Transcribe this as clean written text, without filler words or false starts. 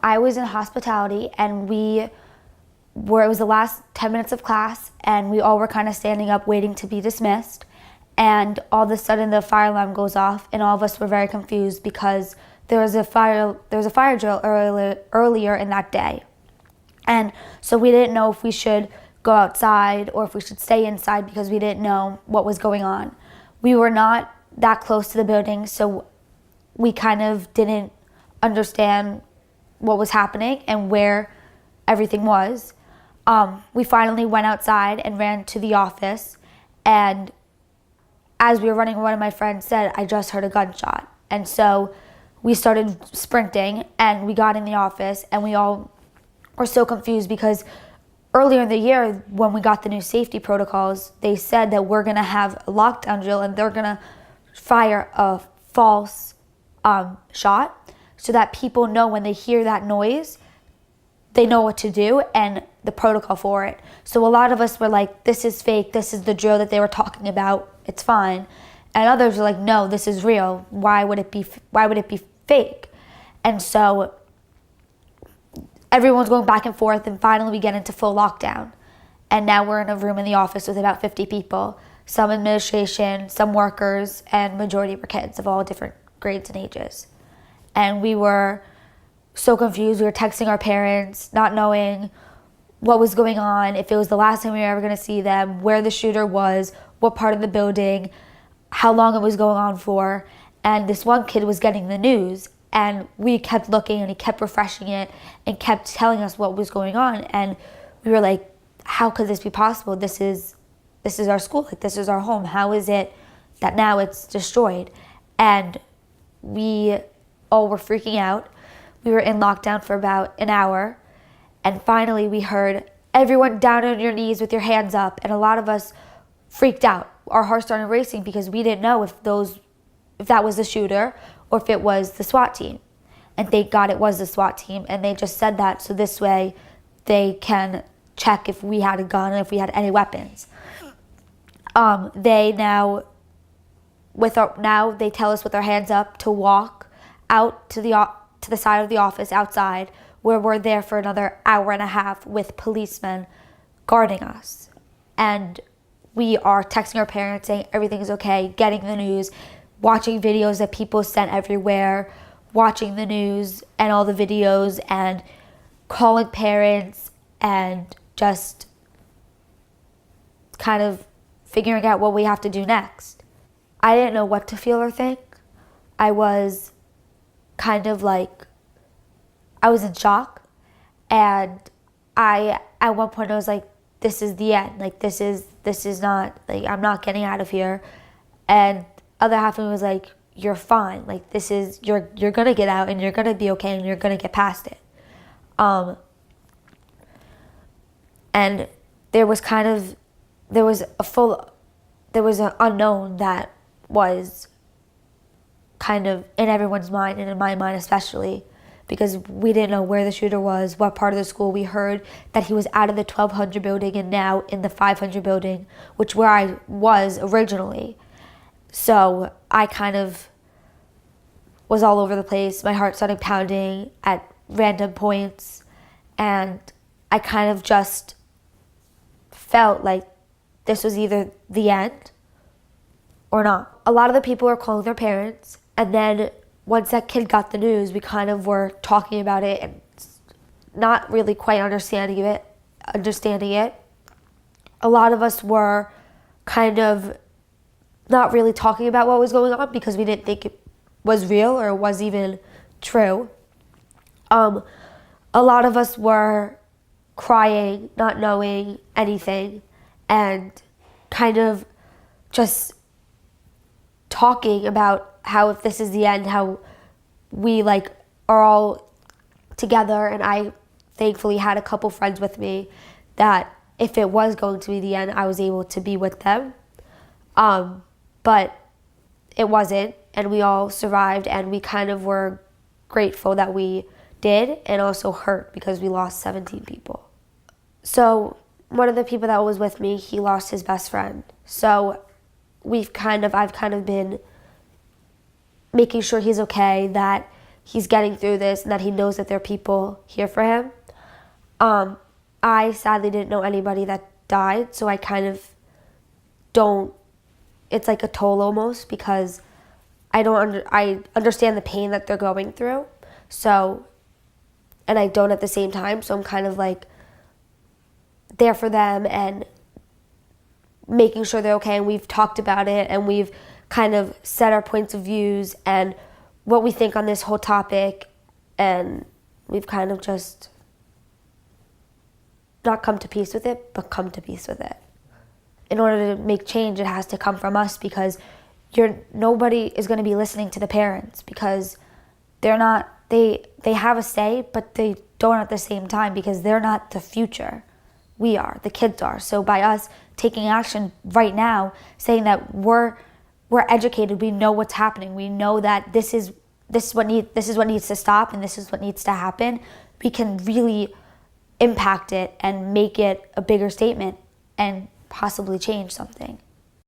I was in hospitality, and it was the last 10 minutes of class, and we all were kind of standing up waiting to be dismissed. And all of a sudden the fire alarm goes off, and all of us were very confused because there was a fire drill earlier in that day. And so we didn't know if we should go outside or if we should stay inside because we didn't know what was going on. We were not that close to the building, so we kind of didn't understand what was happening and where everything was. We finally went outside and ran to the office, and as we were running, one of my friends said, "I just heard a gunshot." And so we started sprinting, and we got in the office, and we all were so confused because earlier in the year when we got the new safety protocols, they said that we're gonna have a lockdown drill and they're gonna fire a false shot so that people know when they hear that noise, they know what to do and the protocol for it. So a lot of us were like, this is fake, this is the drill that they were talking about, it's fine. And others were like, no, this is real. Why would it be fake? And so everyone's going back and forth, and finally we get into full lockdown. And now we're in a room in the office with about 50 people, some administration, some workers, and majority were kids of all different grades and ages. And we were so confused. We were texting our parents, not knowing what was going on, if it was the last time we were ever going to see them, where the shooter was, what part of the building, how long it was going on for. And this one kid was getting the news, and we kept looking, and he kept refreshing it and kept telling us what was going on. And we were like, how could this be possible? This is our school, like this is our home. How is it that now it's destroyed? And we all were freaking out. We were in lockdown for about an hour, and finally we heard everyone down on your knees with your hands up, and a lot of us freaked out. Our hearts started racing because we didn't know if that was the shooter or if it was the SWAT team. And thank God it was the SWAT team, and they just said that so this way they can check if we had a gun and if we had any weapons. They tell us with our hands up to walk out to the side of the office outside, where we're there for another hour and a half with policemen guarding us. And we are texting our parents saying everything is okay, getting the news, watching videos that people sent everywhere, watching the news and all the videos, and calling parents, and just kind of figuring out what we have to do next. I didn't know what to feel or think. I was kind of like, I was in shock, and at one point I was like, this is the end. Like, this is not, like, I'm not getting out of here. And other half of me was like, you're fine. Like, you're gonna get out, and you're gonna be okay, and you're gonna get past it. And there was an unknown that was kind of in everyone's mind, and in my mind especially, because we didn't know where the shooter was, what part of the school. We heard that he was out of the 1200 building and now in the 500 building, which where I was originally. So I kind of was all over the place. My heart started pounding at random points, and I kind of just felt like this was either the end or not. A lot of the people were calling their parents, and then once that kid got the news, we kind of were talking about it and not really quite understanding it. A lot of us were kind of not really talking about what was going on because we didn't think it was real or was even true. A lot of us were crying, not knowing anything, and kind of just talking about how if this is the end, how we like are all together. And I thankfully had a couple friends with me that if it was going to be the end, I was able to be with them. But it wasn't, and we all survived, and we kind of were grateful that we did, and also hurt because we lost 17 people. So one of the people that was with me, he lost his best friend. So I've kind of been making sure he's okay, that he's getting through this and that he knows that there are people here for him. I sadly didn't know anybody that died, so I kind of don't, it's like a toll almost, because I understand the pain that they're going through, so, and I don't at the same time, so I'm kind of like there for them and making sure they're okay, and we've talked about it, and we've kind of set our points of views and what we think on this whole topic, and we've kind of just not come to peace with it, but come to peace with it. In order to make change, it has to come from us, because nobody is going to be listening to the parents, because they're not, they have a say, but they don't at the same time, because they're not the future. We are, the kids are. So by us taking action right now, saying that we're educated, we know what's happening, we know that this is what needs to stop, and this is what needs to happen, we can really impact it and make it a bigger statement and possibly change something.